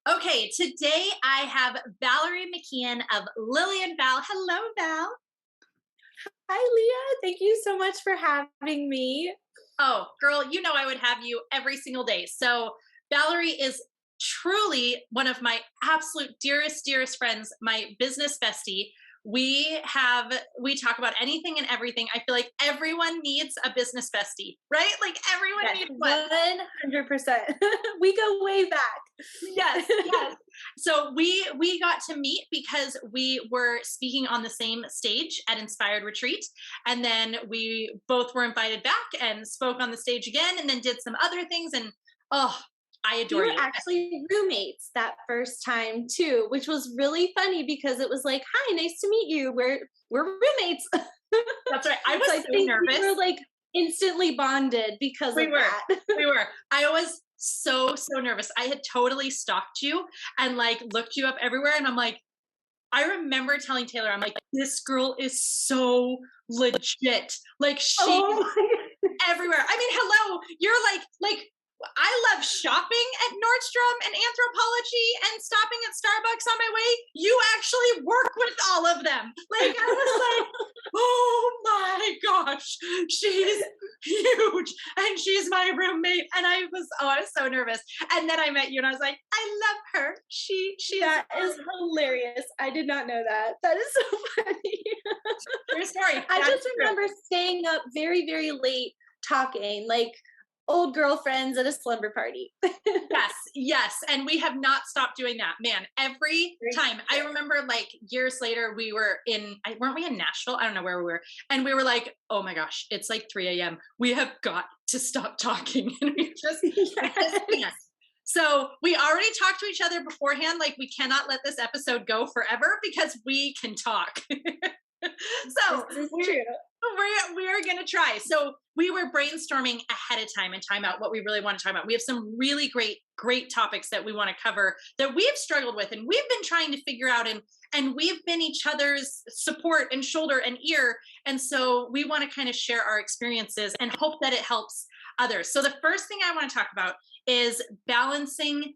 Okay, today I have Valerie McKeehan of Lily and Val. Hello, Val. Hi, Leah. Thank you so much for having me. Oh, girl, you know I would have you every single day. So, Valerie is truly one of my absolute dearest friends, my business bestie. We talk about anything and everything. I feel like everyone needs a business bestie, right? Like everyone Yes, needs one. 100%. We go way back. Yes. So we got to meet because we were speaking on the same stage at Inspired Retreat, and then we both were invited back and spoke on the stage again, and then did some other things. And oh, I We adore were you. actually roommates that first time too, which was really funny because it was like, "Hi, nice to meet you. We're roommates." That's right. I So was I so think we nervous. were like instantly bonded because We of were. that. We were. I was so nervous. I had totally stalked you and like looked you up everywhere, and I'm like, I remember telling Taylor, I'm like, this girl is so legit. Like she's Oh my everywhere. I mean, hello, you're like I love shopping at Nordstrom and Anthropologie and stopping at Starbucks on my way. You actually work with all of them. Like I was like, oh my gosh, she's huge and she's my roommate. And I was so nervous. And then I met you and I was like, I love her. She is That is hilarious. I did not know that. That is so funny. true story. I That's just true. remember staying up very late talking, like old girlfriends at a slumber party. Yes. And we have not stopped doing that. Man, every Very time. I good. remember like years later, we were weren't we in Nashville? I don't know where we were. And we were like, oh my gosh, it's like 3 a.m. We have got to stop talking. And we just can't. Yes, So we already talked to each other beforehand. Like we cannot let this episode go forever because we can talk. this So is we're true. we're gonna try. So we were brainstorming ahead of time and time out what we really want to talk about. We have some really great topics that we want to cover that we've struggled with and we've been trying to figure out, and we've been each other's support and shoulder and ear. And so we want to kind of share our experiences and hope that it helps others. So the first thing I want to talk about is balancing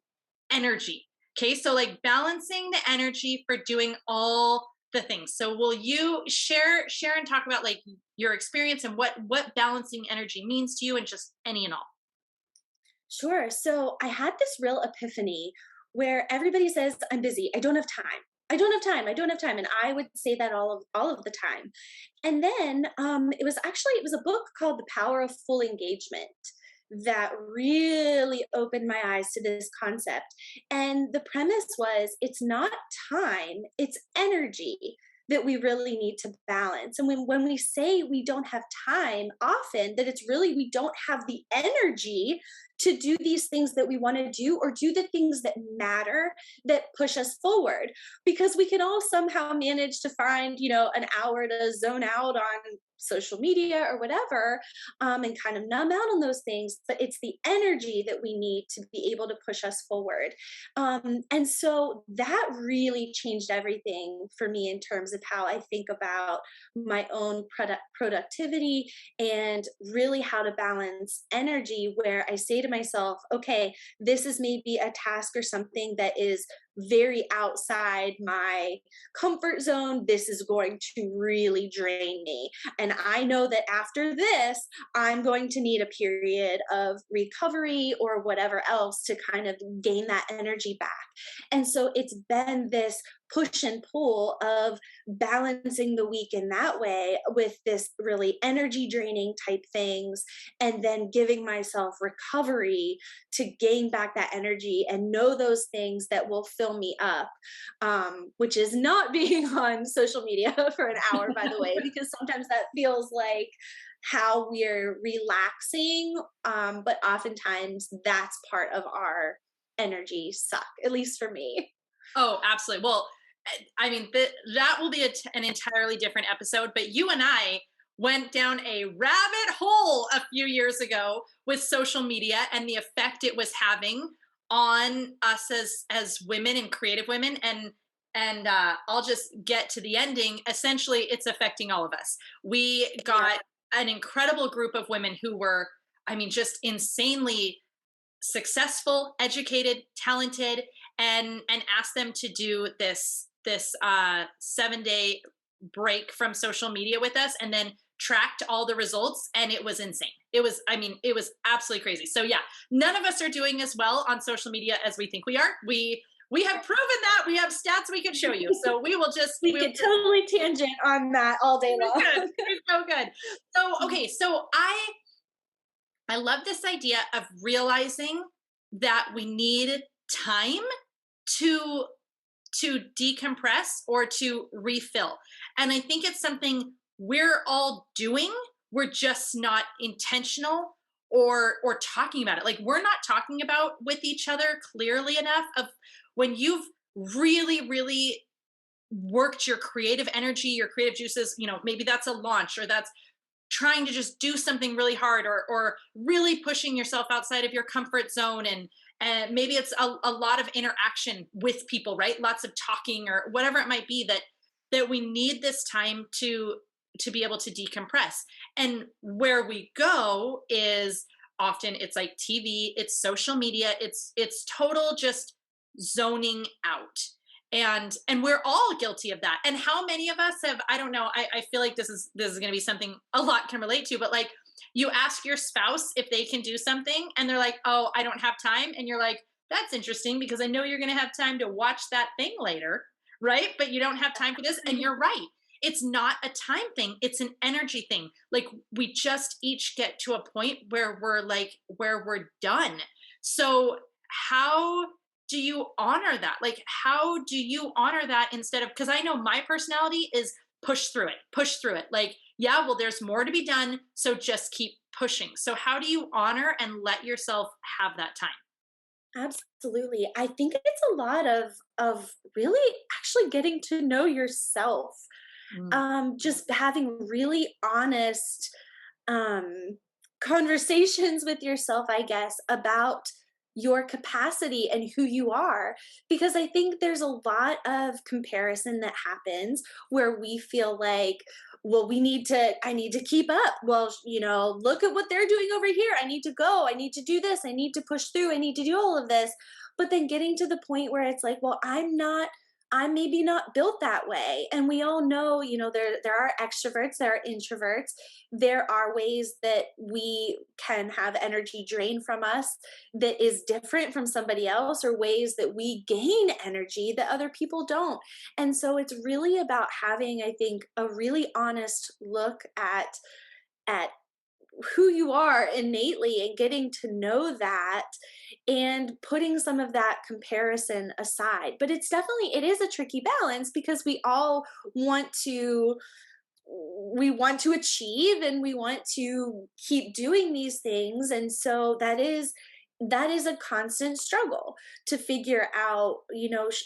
energy. Okay, so like balancing the energy for doing all the things. So will you share and talk about like your experience and what balancing energy means to you and just any and all? Sure. So I had this real epiphany where everybody says, I'm busy. I don't have time. I don't have time. I don't have time. And I would say that all of the time. And then it was a book called The Power of Full Engagement that really opened my eyes to this concept. And the premise was it's not time, it's energy that we really need to balance. And when we say we don't have time, often that it's really we don't have the energy to do these things that we want to do or do the things that matter that push us forward, because we can all somehow manage to find an hour to zone out on social media or whatever, and kind of numb out on those things, but it's the energy that we need to be able to push us forward. And so that really changed everything for me in terms of how I think about my own productivity and really how to balance energy, where I say to myself, okay, this is maybe a task or something that is very outside my comfort zone. This is going to really drain me. And I know that after this, I'm going to need a period of recovery or whatever else to kind of gain that energy back. And so it's been this push and pull of balancing the week in that way with this really energy draining type things, and then giving myself recovery to gain back that energy and know those things that will fill me up, which is not being on social media for an hour, by the way, because sometimes that feels like how we're relaxing, but oftentimes that's part of our energy suck, at least for me. Oh, absolutely. Well, I mean, that will be an entirely different episode, but you and I went down a rabbit hole a few years ago with social media and the effect it was having on us as women and creative women. And I'll just get to the ending. Essentially, it's affecting all of us. We Yeah. got an incredible group of women who were, I mean, just insanely successful, educated, talented, and asked them to do this 7-day break from social media with us, and then tracked all the results, and it was insane. It was, I mean, it was absolutely crazy. So yeah, none of us are doing as well on social media as we think we are. We have proven that. We have stats we could show you. So we will just We could totally tangent on that all day long. it's so good. So okay, so I love this idea of realizing that we need time to decompress or to refill. And I think it's something we're all doing. We're just not intentional or talking about it. Like we're not talking about with each other clearly enough of when you've really worked your creative energy, your creative juices, maybe that's a launch, or that's trying to just do something really hard, or really pushing yourself outside of your comfort zone, and maybe it's a lot of interaction with people, right? Lots of talking or whatever it might be, that we need this time to be able to decompress. And where we go is often it's like TV, it's social media, it's total just zoning out. And we're all guilty of that. And how many of us have, I don't know, I feel like this is going to be something a lot can relate to, but like you ask your spouse if they can do something and they're like, oh, I don't have time, and you're like, that's interesting because I know you're going to have time to watch that thing later, right? But you don't have time for this. And you're right, it's not a time thing, it's an energy thing. Like we just each get to a point where we're done. So how do you honor that? Like, how do you honor that instead of, because I know my personality is push through it. Like, yeah, well, there's more to be done. So just keep pushing. So, how do you honor and let yourself have that time? Absolutely. I think it's a lot of really actually getting to know yourself. Mm. Just having really honest um conversations with yourself, I guess, about your capacity and who you are, because I think there's a lot of comparison that happens where we feel like, well, I need to keep up. Well, look at what they're doing over here. I need to go. I need to do this. I need to push through. I need to do all of this. But then getting to the point where it's like, well, I'm maybe not built that way. And we all know, there are extroverts, there are introverts. There are ways that we can have energy drained from us that is different from somebody else, or ways that we gain energy that other people don't. And so it's really about having, I think, a really honest look at who you are innately, and getting to know that, and putting some of that comparison aside. But it is a tricky balance, because want to we want to achieve, and we want to keep doing these things. And so that is a constant struggle to figure out,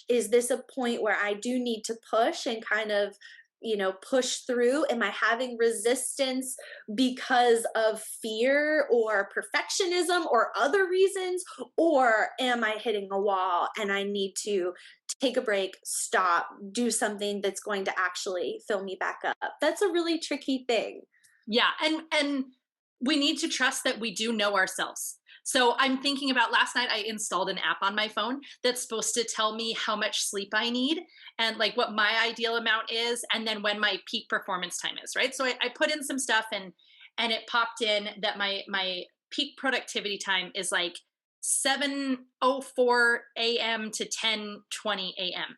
is this a point where I do need to push and kind of, push through? Am I having resistance because of fear or perfectionism or other reasons? Or am I hitting a wall and I need to take a break, stop, do something that's going to actually fill me back up? That's a really tricky thing. Yeah, and we need to trust that we do know ourselves. So I'm thinking about last night I installed an app on my phone that's supposed to tell me how much sleep I need, and like what my ideal amount is, and then when my peak performance time is, right? So I put in some stuff, and it popped in that my peak productivity time is like 7:04 a.m. to 10:20 a.m.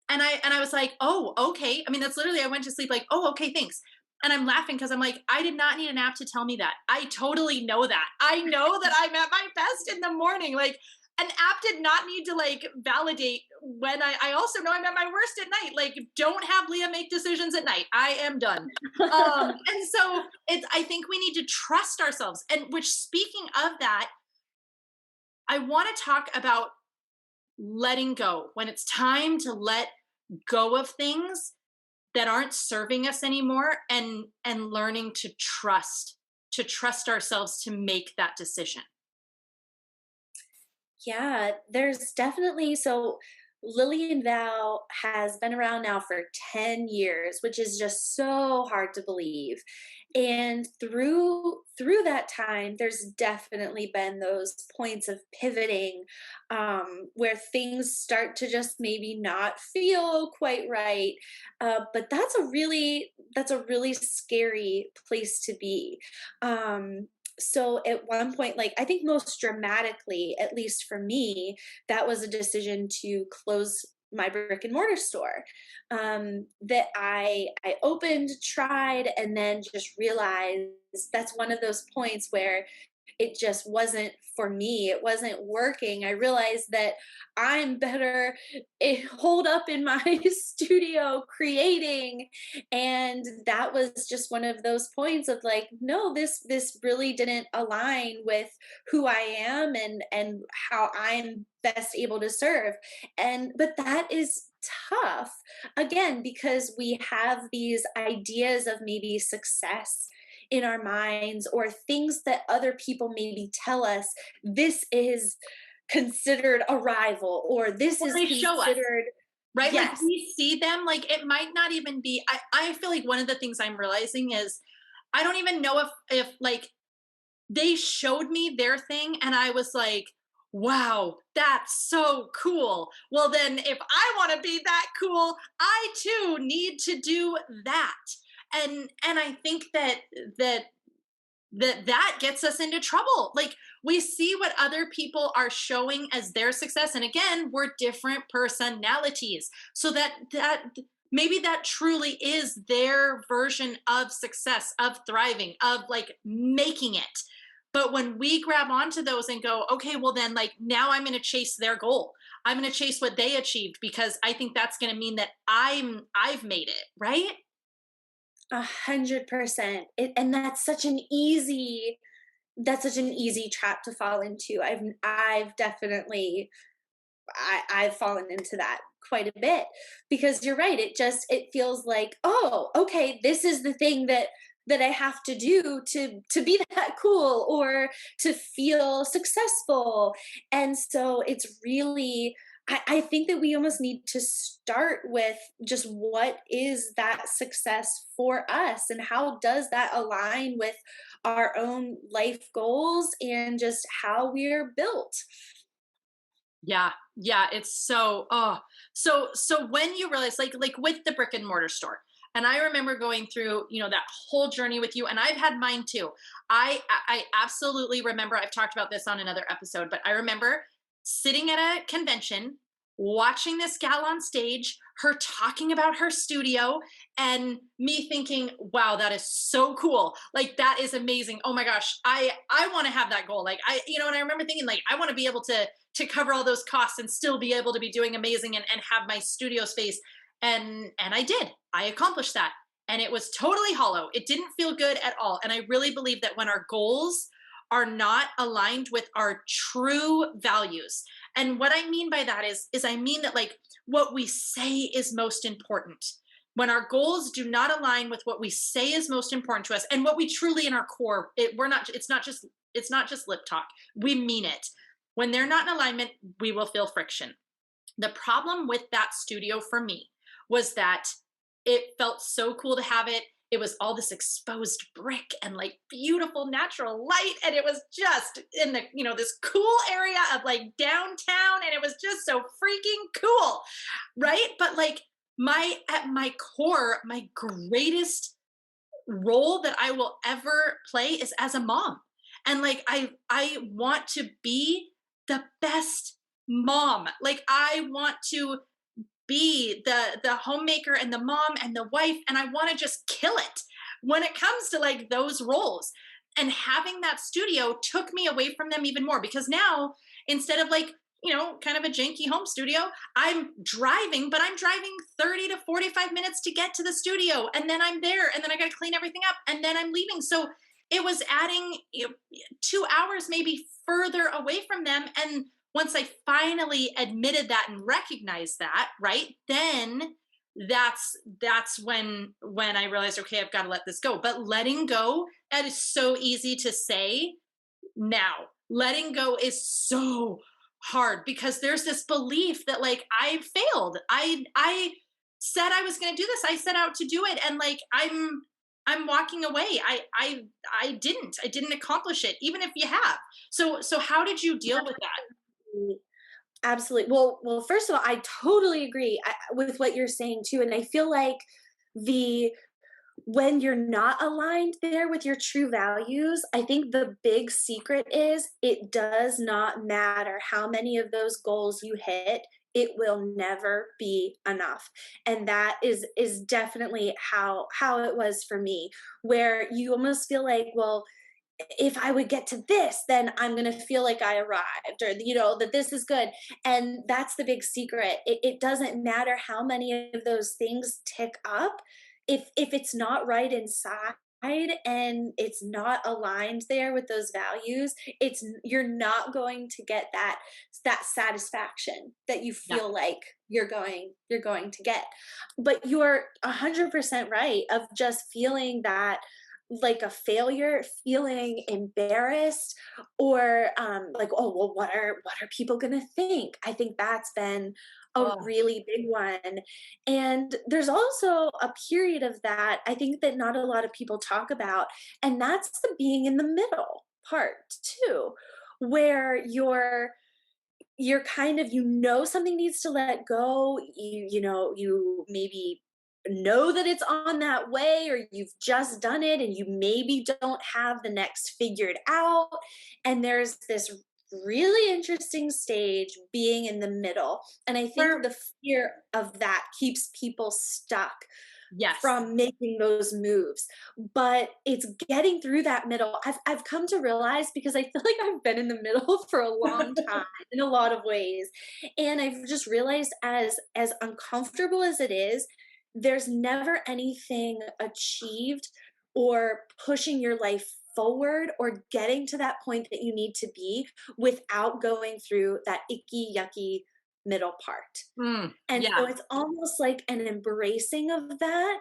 And I was like, "Oh, okay." I mean, that's literally I went to sleep like, "Oh, okay, thanks." And I'm laughing because I'm like, I did not need an app to tell me that. I totally know that. I know that I'm at my best in the morning. Like an app did not need to like validate when I also know I'm at my worst at night. Like, don't have Leah make decisions at night. I am done. And so I think we need to trust ourselves. And which, speaking of that, I want to talk about letting go when it's time to let go of things that aren't serving us anymore, and learning to trust ourselves to make that decision. Yeah, there's definitely, so Lily and Val has been around now for 10 years, which is just so hard to believe. And through that time, there's definitely been those points of pivoting, where things start to just maybe not feel quite right. But that's a really scary place to be. So at one point, like I think most dramatically, at least for me, that was a decision to close my brick and mortar store, that I opened, tried, and then just realized that's one of those points where it just wasn't for me. It wasn't working. I realized that I'm better holed up in my studio creating, and that was just one of those points of like, no, this really didn't align with who I am and how I'm best able to serve. And but that is tough, again, because we have these ideas of maybe success in our minds, or things that other people maybe tell us this is considered a rival, or this Well, is they show us, considered. right? Like Yes. we see them, like it might not even be, I feel like one of the things I'm realizing is I don't even know if like they showed me their thing and I was like, wow, that's so cool. Well, then if I want to be that cool, I too need to do that. And I think that that gets us into trouble. Like we see what other people are showing as their success, and again, we're different personalities. So that maybe that truly is their version of success, of thriving, of like making it. But when we grab onto those and go, okay, well then like now I'm going to chase their goal. I'm going to chase what they achieved because I think that's going to mean that I've made it, right? 100%. And that's such an easy trap to fall into. I've definitely I've fallen into that quite a bit, because you're right. It feels like, oh, okay, this is the thing that I have to do to be that cool, or to feel successful. And so it's really, I think that we almost need to start with just what is that success for us, and how does that align with our own life goals and just how we're built. Yeah, yeah, it's so so when you realize like with the brick and mortar store, and I remember going through, that whole journey with you, and I've had mine too. I absolutely remember, I've talked about this on another episode, but I remember sitting at a convention, watching this gal on stage, her talking about her studio, and me thinking, wow, that is so cool. Like that is amazing. Oh my gosh, I want to have that goal. Like and I remember thinking like I want to be able to cover all those costs and still be able to be doing amazing and have my studio space. And I did. I accomplished that. And it was totally hollow. It didn't feel good at all. And I really believe that when our goals are not aligned with our true values. And what I mean by that is I mean that like what we say is most important. When our goals do not align with what we say is most important to us and what we truly in our core, we're not, it's not just lip talk. We mean it. When they're not in alignment, we will feel friction. The problem with that studio for me was that it felt so cool to have it. It was all this exposed brick and like beautiful natural light. And it was just in the, this cool area of like downtown. And it was just so freaking cool. Right. But like at my core, my greatest role that I will ever play is as a mom. And like I want to be the best mom. Like I want to be the homemaker and the mom and the wife, and I want to just kill it when it comes to like those roles. And having that studio took me away from them even more, because now instead of like kind of a janky home studio, I'm driving, but I'm driving 30 to 45 minutes to get to the studio, and then I'm there, and then I got to clean everything up, and then I'm leaving. So it was adding 2 hours maybe further away from them. And once I finally admitted that and recognized that, right, then that's when I realized, okay, I've got to let this go. But letting go, that is so easy to say now. Letting go is so hard because there's this belief that like I failed. I said I was going to do this. I set out to do it and like I'm walking away. I didn't. I didn't accomplish it even if you have. So how did you deal with that? Absolutely. Well, first of all, I totally agree with what you're saying too, and I feel like the when you're not aligned there with your true values, I think the big secret is it does not matter how many of those goals you hit, it will never be enough. And that is definitely how it was for me, where you almost feel like, well, if I would get to this, then I'm going to feel like I arrived, or, that this is good. And that's the big secret. It doesn't matter how many of those things tick up. If it's not right inside and it's not aligned there with those values, you're not going to get that satisfaction that you Yeah. feel like you're going to get. But you're 100% right of just feeling that like a failure, feeling embarrassed, or like, oh well, what are people gonna think? I think that's been a Oh, really big one. And there's also a period of that I think that not a lot of people talk about, and that's the being in the middle part too, where you're kind of, something needs to let go, you maybe know that it's on that way, or you've just done it and you maybe don't have the next figured out, and there's this really interesting stage being in the middle, and I think or the fear of that keeps people stuck yes. from making those moves. But it's getting through that middle. I've come to realize, because I feel like I've been in the middle for a long time in a lot of ways. And I've just realized, as uncomfortable as it is, there's never anything achieved or pushing your life forward or getting to that point that you need to be without going through that icky yucky middle part. And Yeah. so it's almost like an embracing of that,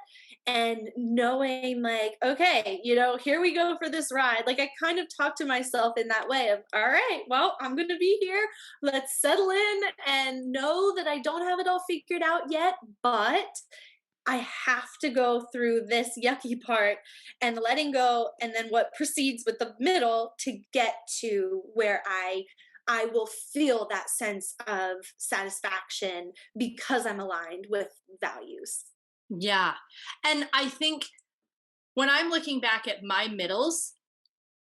and knowing like, okay, here we go for this ride. Like I kind of talk to myself in that way of, all right, well, I'm going to be here. Let's settle in and know that I don't have it all figured out yet, but I have to go through this yucky part and letting go, and then what proceeds with the middle to get to where I will feel that sense of satisfaction because I'm aligned with values. Yeah. And I think when I'm looking back at my middles,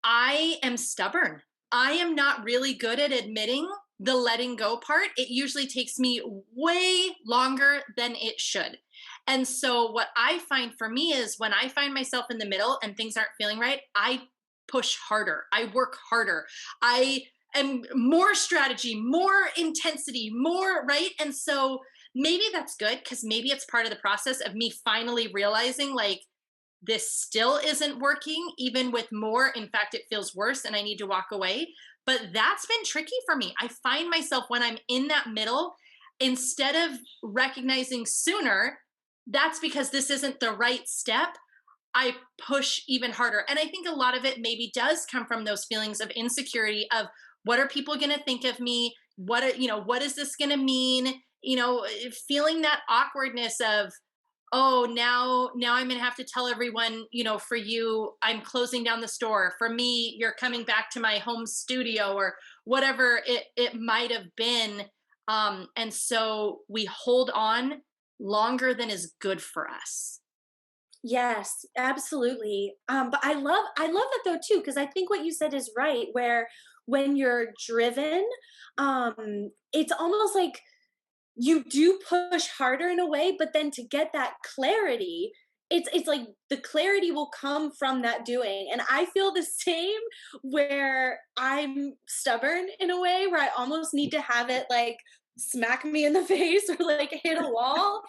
I am stubborn. I am not really good at admitting the letting go part. It usually takes me way longer than it should. And so, what I find for me is when I find myself in the middle and things aren't feeling right, I push harder. I work harder. I am more strategy, more intensity, more, right? And so, maybe that's good because maybe it's part of the process of me finally realizing like, this still isn't working, even with more. In fact, it feels worse and I need to walk away. But that's been tricky for me. I find myself when I'm in that middle, instead of recognizing sooner, that's because this isn't the right step. I push even harder. And I think a lot of it maybe does come from those feelings of insecurity of what are people going to think of me? What is this going to mean? Feeling that awkwardness of, oh, now I'm going to have to tell everyone, for you I'm closing down the store, for me you're coming back to my home studio, or whatever it might have been. And so we hold on longer than is good for us. Yes, absolutely. But I love that though too, because I think what you said is right. Where when you're driven, it's almost like you do push harder in a way, but then to get that clarity, it's like the clarity will come from that doing. And I feel the same, where I'm stubborn in a way where I almost need to have it like smack me in the face or like hit a wall.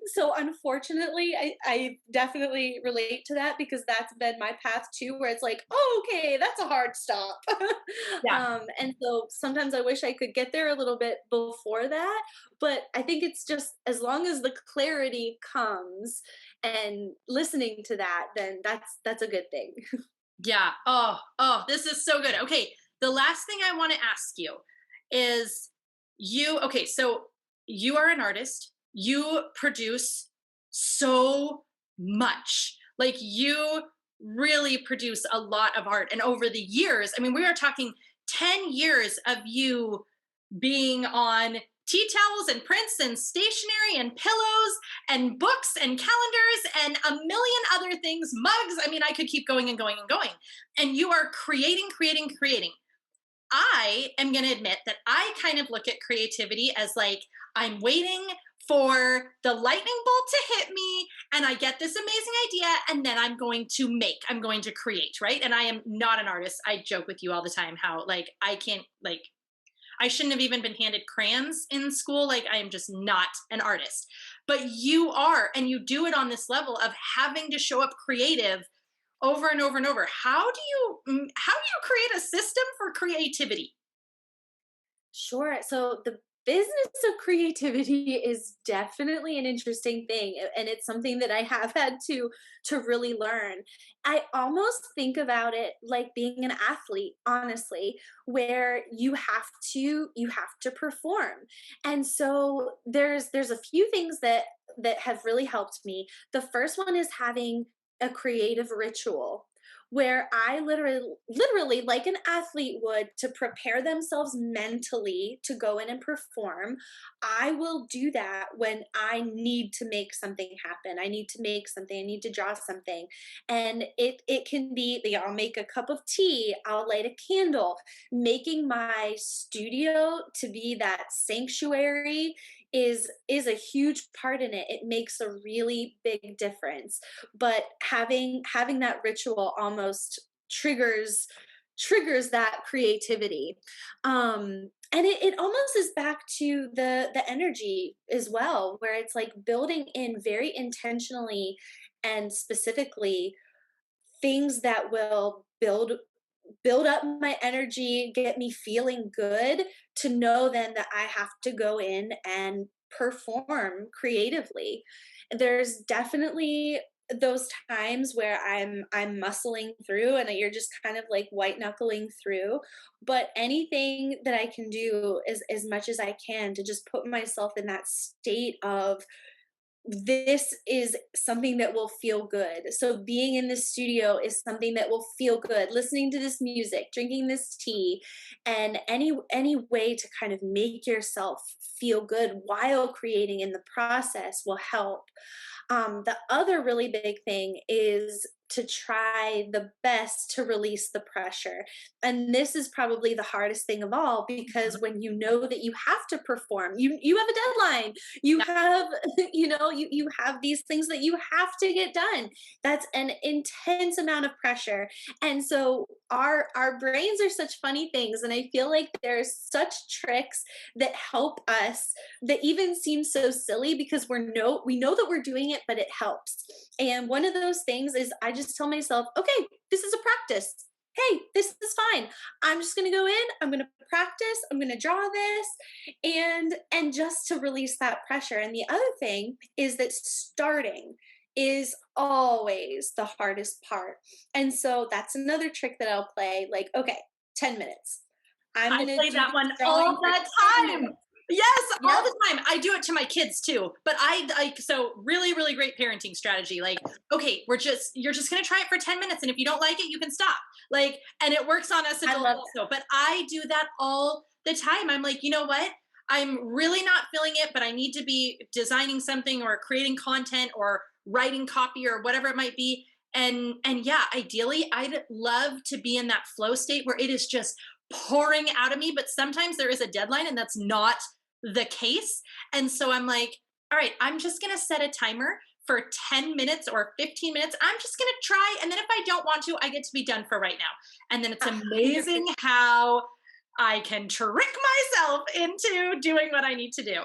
So unfortunately, I definitely relate to that, because that's been my path too, where it's like, oh, okay, that's a hard stop. Yeah. And so sometimes I wish I could get there a little bit before that, but I think it's just as long as the clarity comes and listening to that, then that's a good thing. Yeah. Oh, this is so good. Okay. The last thing I want to ask you is okay, so you are an artist. You produce so much. Like you really produce a lot of art. And over the years, I mean, we are talking 10 years of you being on tea towels and prints and stationery and pillows and books and calendars and a million other things, mugs. I mean, I could keep going and going and going. And you are creating, creating, creating. I am going to admit that I kind of look at creativity as like I'm waiting for the lightning bolt to hit me and I get this amazing idea and then I'm going to make, I'm going to create, right? And I am not an artist. I joke with you all the time how like I can't like I shouldn't have even been handed crayons in school. Like I am just not an artist. But you are, and you do it on this level of having to show up creative over and over and over. How do you create a system for creativity? Sure. So the business of creativity is definitely an interesting thing, and it's something that I have had to really learn. I almost think about it like being an athlete, honestly, where you have to perform. And so there's a few things that have really helped me. The first one is having a creative ritual where I literally, like an athlete would to prepare themselves mentally to go in and perform, I will do that when I need to make something happen. I need to make something, I need to draw something. And it can be, I'll make a cup of tea, I'll light a candle. Making my studio to be that sanctuary is a huge part in it. It makes a really big difference. But having that ritual almost triggers that creativity. And it almost is back to the energy as well, where it's like building in very intentionally and specifically things that will build up my energy, get me feeling good, to know then that I have to go in and perform creatively. There's definitely those times where I'm muscling through and you're just kind of like white knuckling through, but anything that I can do is as much as I can to just put myself in that state of this is something that will feel good. So being in the studio is something that will feel good. Listening to this music, drinking this tea, and any way to kind of make yourself feel good while creating in the process will help. The other really big thing is to try the best to release the pressure. And this is probably the hardest thing of all, because when you know that you have to perform, you have a deadline. You Yeah. have you have these things that you have to get done. That's an intense amount of pressure. And so our brains are such funny things, and I feel like there's such tricks that help us that even seem so silly because we know that we're doing it, but it helps. And one of those things is I just tell myself, okay, this is a practice. Hey, this is fine. I'm just going to go in, I'm going to practice, I'm going to draw this, and just to release that pressure. And the other thing is that starting is always the hardest part. And so that's another trick that I'll play, like, okay, 10 minutes. I'm I going to play do that this one drawing all for the 10 time. minutes. Yes, all Yep. the time. I do it to my kids too. But I like so really, really great parenting strategy. Like, okay, you're just gonna try it for 10 minutes. And if you don't like it, you can stop. Like, and it works on us I adults love also. But I do that all the time. I'm like, you know what? I'm really not feeling it, but I need to be designing something or creating content or writing copy or whatever it might be. And yeah, ideally, I'd love to be in that flow state where it is just pouring out of me. But sometimes there is a deadline, and that's not the case. And so I'm like, all right, I'm just going to set a timer for 10 minutes or 15 minutes. I'm just going to try. And then if I don't want to, I get to be done for right now. And then it's amazing 100%. how I can trick myself into doing what I need to do.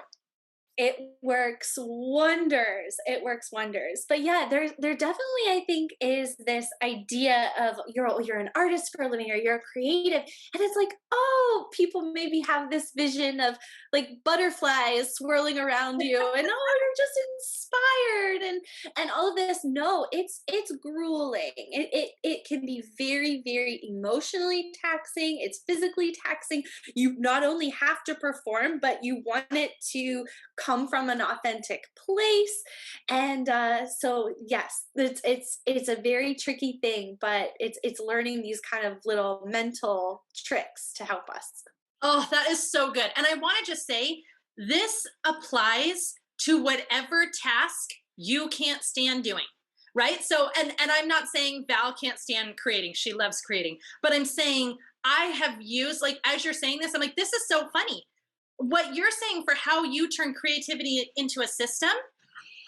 It works wonders. It works wonders. But yeah, there definitely, I think, is this idea of you're an artist for a living, or you're a creative. And it's like, oh, people maybe have this vision of like butterflies swirling around you, and oh, just inspired and all of this. No, it's grueling. It can be very, very emotionally taxing. It's physically taxing. You not only have to perform, but you want it to come from an authentic place. And so yes, it's a very tricky thing, but it's learning these kind of little mental tricks to help us. Oh, that is so good. And I want to just say this applies to whatever task you can't stand doing. Right? So and I'm not saying Val can't stand creating. She loves creating. But I'm saying I have used, like, as you're saying this, I'm like, this is so funny. What you're saying for how you turn creativity into a system,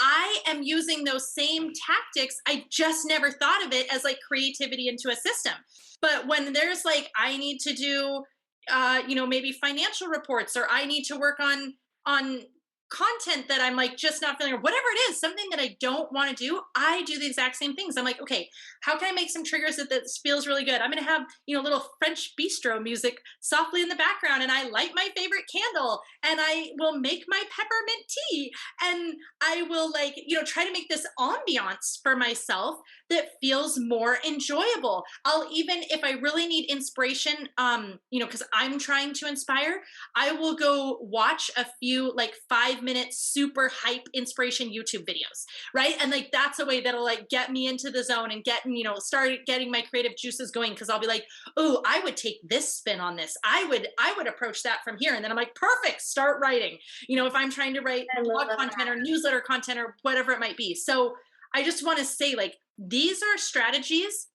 I am using those same tactics. I just never thought of it as like creativity into a system. But when there's like, I need to do, maybe financial reports, or I need to work on content that I'm like just not feeling, or whatever it is, something that I don't want to do, I do the exact same things. I'm like, okay, how can I make some triggers that feels really good? I'm going to have, little French bistro music softly in the background, and I light my favorite candle, and I will make my peppermint tea, and I will like, try to make this ambiance for myself that feels more enjoyable. I'll even, if I really need inspiration, because I'm trying to inspire, I will go watch a few like 5 minute super hype inspiration YouTube videos, right? And like that's a way that'll like get me into the zone and start getting my creative juices going. Cause I'll be like, oh, I would take this spin on this. I would approach that from here. And then I'm like, perfect, start writing. If I'm trying to write I love blog content or newsletter content or whatever it might be. So I just want to say, like, these are strategies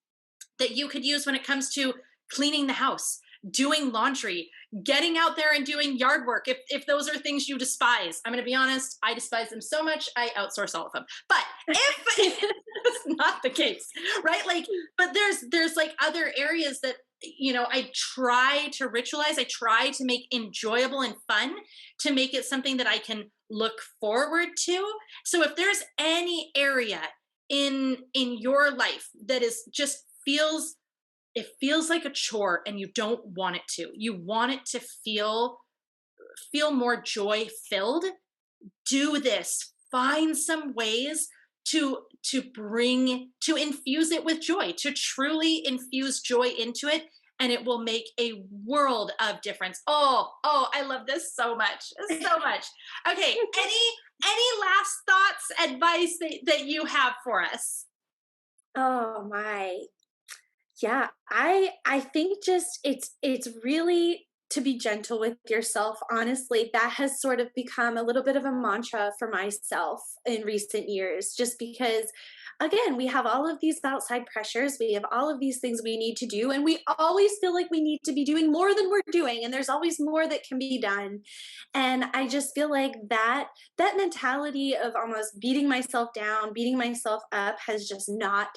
that you could use when it comes to cleaning the house, doing laundry, getting out there and doing yard work. If those are things you despise, I'm going to be honest, I despise them so much, I outsource all of them. But if it's not the case, right? Like, but there's like other areas that, I try to ritualize, I try to make enjoyable and fun, to make it something that I can look forward to. So if there's any area in your life that is just feels like a chore and you don't want it to, you want it to feel more joy filled, do this. Find some ways to infuse it with joy, to truly infuse joy into it, and it will make a world of difference. Oh, I love this so much. So much. Okay, any last thoughts, advice that you have for us? Oh my. Yeah, I think just it's really to be gentle with yourself. Honestly, that has sort of become a little bit of a mantra for myself in recent years, just because again, we have all of these outside pressures, we have all of these things we need to do, and we always feel like we need to be doing more than we're doing, and there's always more that can be done. And I just feel like that mentality of almost beating myself down, beating myself up has just not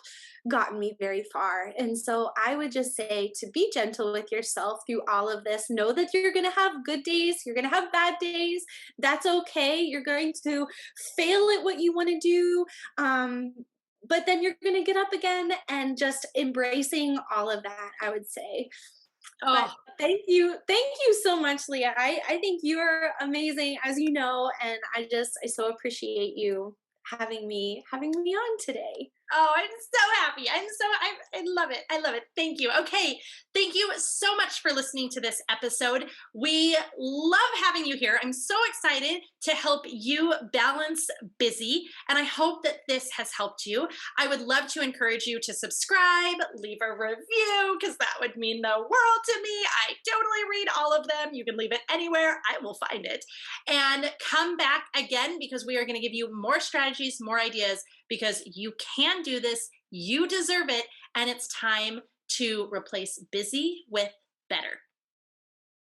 gotten me very far. And so I would just say to be gentle with yourself through all of this. Know that you're going to have good days, you're going to have bad days. That's okay. You're going to fail at what you want to do. But then you're going to get up again, and just embracing all of that, I would say. But Oh, thank you so much, Leah. I think you're amazing, as you know, and I so appreciate you having me on today. Oh, I'm so happy. I love it. I love it. Thank you. Okay. Thank you so much for listening to this episode. We love having you here. I'm so excited to help you balance busy, and I hope that this has helped you. I would love to encourage you to subscribe, leave a review, because that would mean the world to me. I totally read all of them. You can leave it anywhere, I will find it. And come back again, because we are going to give you more strategies, more ideas, because you can do this, you deserve it, and it's time to replace busy with better.